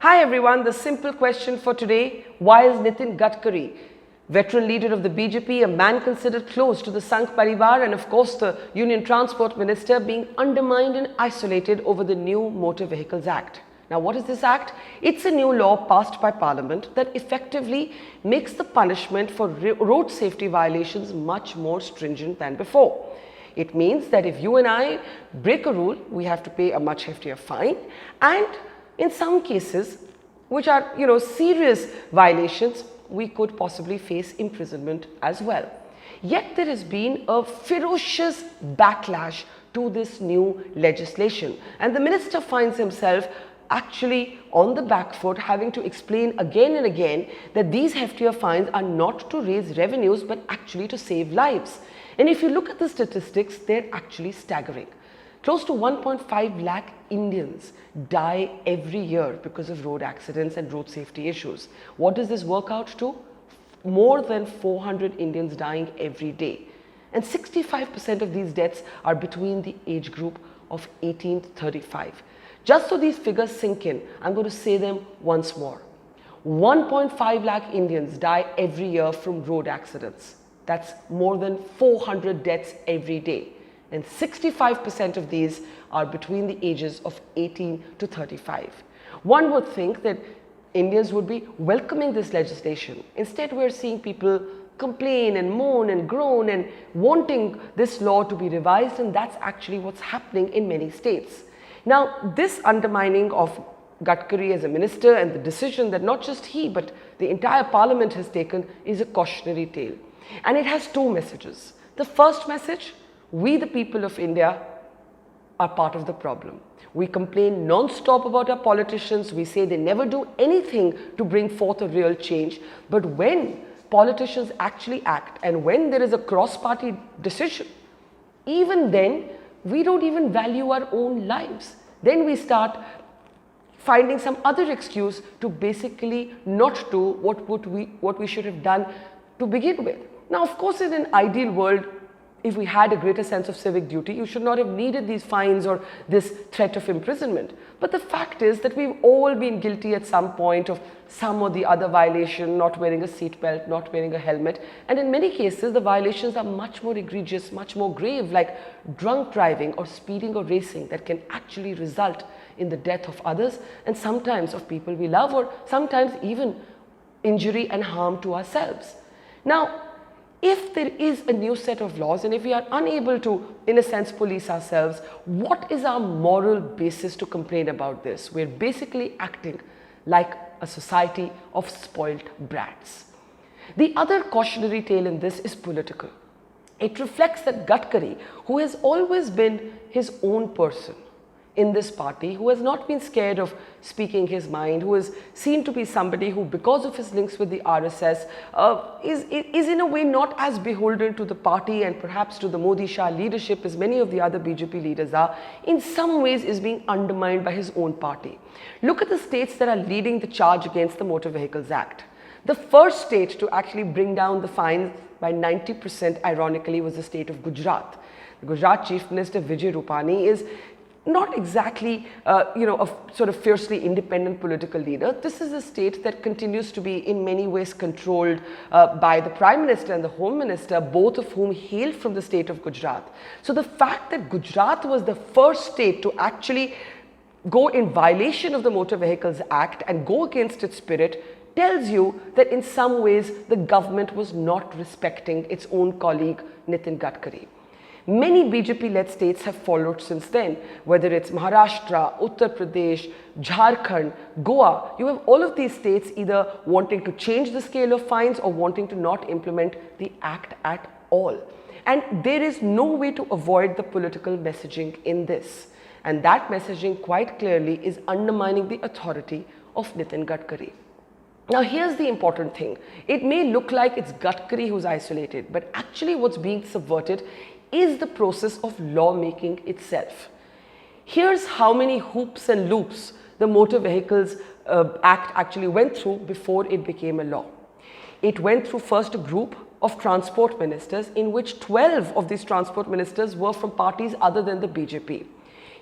Hi everyone, the simple question for today, why is Nitin Gadkari, veteran leader of the BJP, a man considered close to the Sangh Parivar and of course the Union Transport Minister, being undermined and isolated over the new Motor Vehicles Act? Now what is this act? It's a new law passed by Parliament that effectively makes the punishment for road safety violations much more stringent than before. It means that if you and I break a rule, we have to pay a much heftier fine, and in some cases, which are, serious violations, we could possibly face imprisonment as well. Yet there has been a ferocious backlash to this new legislation, and the minister finds himself actually on the back foot, having to explain again and again that these heftier fines are not to raise revenues but actually to save lives. And if you look at the statistics, they're actually staggering. Close to 1.5 lakh Indians die every year because of road accidents and road safety issues. What does this work out to? More than 400 Indians dying every day. And 65% of these deaths are between the age group of 18 to 35. Just so these figures sink in, I'm going to say them once more. 1.5 lakh Indians die every year from road accidents. That's more than 400 deaths every day. And 65% of these are between the ages of 18 to 35. One would think that Indians would be welcoming this legislation. Instead, we're seeing people complain and moan and groan and wanting this law to be revised, and that's actually what's happening in many states. Now, this undermining of Gadkari as a minister and the decision that not just he but the entire parliament has taken is a cautionary tale. And it has two messages. The first message: we the people of India are part of the problem. We complain non-stop about our politicians. We say they never do anything to bring forth a real change. But when politicians actually act and when there is a cross-party decision, even then we don't even value our own lives. Then we start finding some other excuse to basically not do what we should have done to begin with. Now, of course, in an ideal world, if we had a greater sense of civic duty, you should not have needed these fines or this threat of imprisonment. But the fact is that we've all been guilty at some point of some or the other violation, not wearing a seatbelt, not wearing a helmet. And in many cases, the violations are much more egregious, much more grave, like drunk driving or speeding or racing, that can actually result in the death of others and sometimes of people we love, or sometimes even injury and harm to ourselves. Now, if there is a new set of laws and if we are unable to, in a sense, police ourselves, what is our moral basis to complain about this? We're basically acting like a society of spoilt brats. The other cautionary tale in this is political. It reflects that Gadkari, who has always been his own person in this party, who has not been scared of speaking his mind, who is seen to be somebody who, because of his links with the RSS, is in a way not as beholden to the party and perhaps to the Modi-Shah leadership as many of the other BJP leaders are, in some ways is being undermined by his own party. Look at the states that are leading the charge against the Motor Vehicles Act. The first state to actually bring down the fines by 90%, ironically, was the state of Gujarat. The Gujarat Chief Minister Vijay Rupani is not exactly, a sort of fiercely independent political leader. This is a state that continues to be in many ways controlled by the Prime Minister and the Home Minister, both of whom hail from the state of Gujarat. So the fact that Gujarat was the first state to actually go in violation of the Motor Vehicles Act and go against its spirit tells you that in some ways the government was not respecting its own colleague Nitin Gadkari. Many BJP-led states have followed since then, whether it's Maharashtra, Uttar Pradesh, Jharkhand, Goa. You have all of these states either wanting to change the scale of fines or wanting to not implement the act at all. And there is no way to avoid the political messaging in this. And that messaging quite clearly is undermining the authority of Nitin Gadkari. Now, here's the important thing. It may look like it's Gadkari who's isolated, but actually what's being subverted is the process of lawmaking itself. Here's how many hoops and loops the Motor Vehicles Act actually went through before it became a law. It went through first a group of transport ministers, in which 12 of these transport ministers were from parties other than the BJP.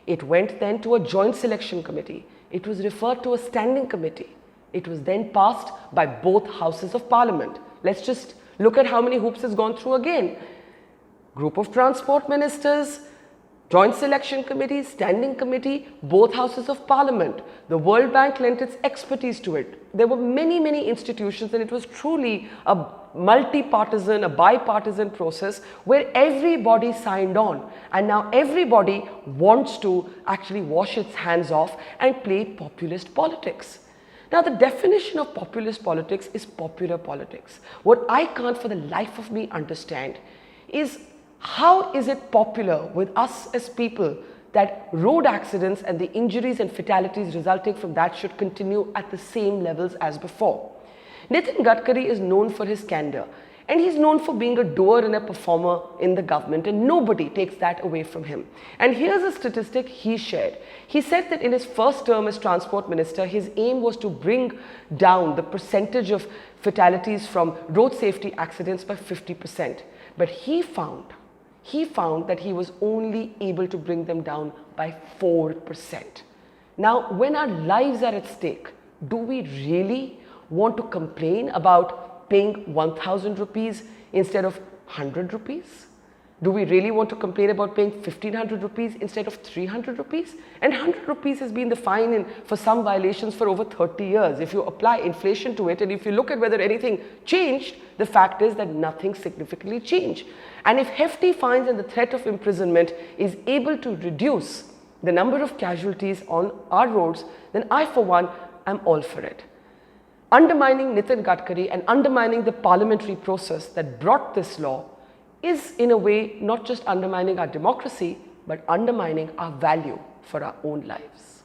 It went then to a joint selection committee, it was referred to a standing committee. It was then passed by both houses of parliament. Let's just look at how many hoops it's gone through again. Group of transport ministers, Joint Selection Committee, Standing Committee, both houses of parliament. The World Bank lent its expertise to it. There were many, many institutions, and it was truly a multi-partisan, a bipartisan process where everybody signed on. And now everybody wants to actually wash its hands off and play populist politics. Now, the definition of populist politics is popular politics. What I can't for the life of me understand is, how is it popular with us as people that road accidents and the injuries and fatalities resulting from that should continue at the same levels as before? Nitin Gadkari is known for his candor, and he's known for being a doer and a performer in the government, and nobody takes that away from him. And here's a statistic he shared. He said that in his first term as transport minister, his aim was to bring down the percentage of fatalities from road safety accidents by 50%. But he found that he was only able to bring them down by 4%. Now, when our lives are at stake, do we really want to complain about paying 1,000 rupees instead of 100 rupees? Do we really want to complain about paying 1,500 rupees instead of 300 rupees? And 100 rupees has been the fine for some violations for over 30 years. If you apply inflation to it, and if you look at whether anything changed, the fact is that nothing significantly changed. And if hefty fines and the threat of imprisonment is able to reduce the number of casualties on our roads, then I, for one, am all for it. Undermining Nitin Gadkari and undermining the parliamentary process that brought this law is, in a way, not just undermining our democracy, but undermining our value for our own lives.